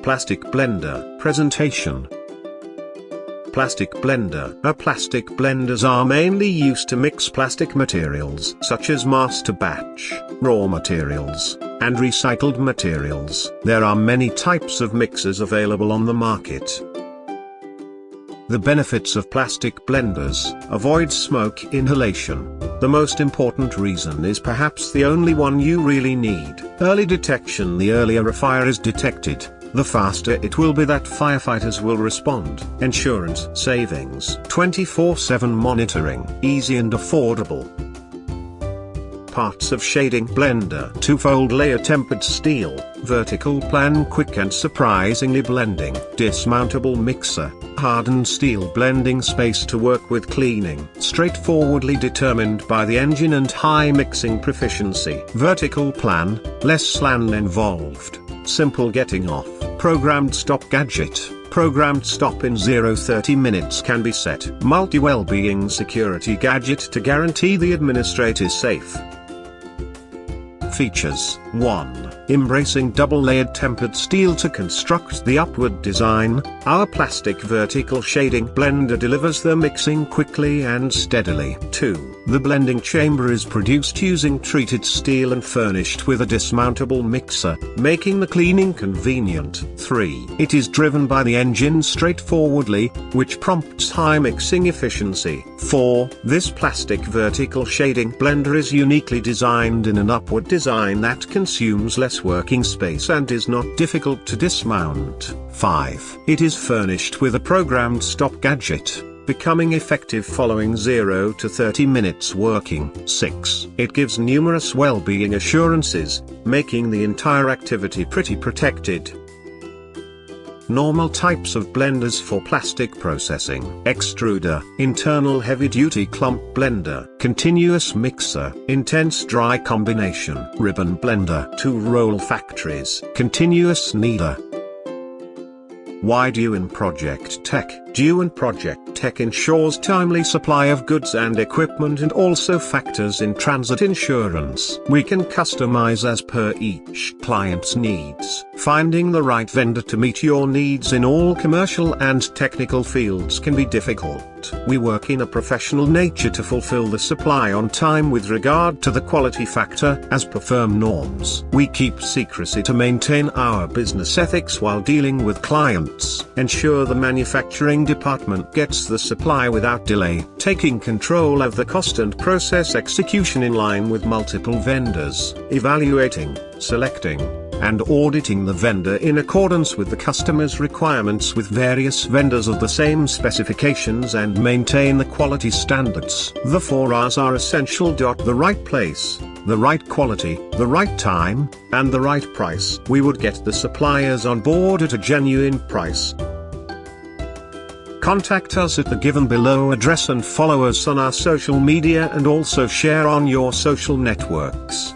plastic blender. Presentation. Plastic blender. Plastic blenders are mainly used to mix plastic materials such as master batch, raw materials, and recycled materials. There are many types of mixers available on the market. The benefits of plastic blenders: avoid smoke inhalation. The most important reason is perhaps the only one you really need. Early detection. The earlier a fire is detected, the faster it will be that firefighters will respond. Insurance savings. 24/7 monitoring. Easy and affordable. Parts of shading blender: two-fold layer tempered steel, vertical plan quick and surprisingly blending, dismountable mixer, hardened steel blending space to work with cleaning, straightforwardly determined by the engine and high mixing proficiency. Vertical plan, less slan involved, simple getting off. Programmed stop gadget. Programmed stop in 0-30 minutes can be set. Multi-well-being security gadget to guarantee the administrator is safe. Features: 1. Embracing double-layered tempered steel to construct the upward design. Our plastic vertical shading blender delivers the mixing quickly and steadily. 2. The blending chamber is produced using treated steel and furnished with a dismountable mixer, making the cleaning convenient. 3. It is driven by the engine straightforwardly, which prompts high mixing efficiency. 4. This plastic vertical shading blender is uniquely designed in an upward design that consumes less working space and is not difficult to dismount. 5. It is furnished with a programmed stop gadget, becoming effective following 0-30 minutes working. 6. It gives numerous well-being assurances, making the entire activity pretty protected. Normal types of blenders for plastic processing: extruder, internal heavy-duty clump blender, continuous mixer, intense dry combination, ribbon blender, two-roll factories, continuous kneader. Why Dewan Project Tech? Dewan Project Tech ensures timely supply of goods and equipment and also factors in transit insurance. We can customize as per each client's needs. Finding the right vendor to meet your needs in all commercial and technical fields can be difficult. We work in a professional nature to fulfill the supply on time with regard to the quality factor as per firm norms. We keep secrecy to maintain our business ethics while dealing with clients. Ensure the manufacturing department gets the supply without delay, taking control of the cost and process execution in line with multiple vendors, evaluating, selecting, and auditing the vendor in accordance with the customer's requirements with various vendors of the same specifications and maintain the quality standards. The 4 R's are essential. The right place, the right quality, the right time, and the right price. We would get the suppliers on board at a genuine price. Contact us at the given below address and follow us on our social media and also share on your social networks.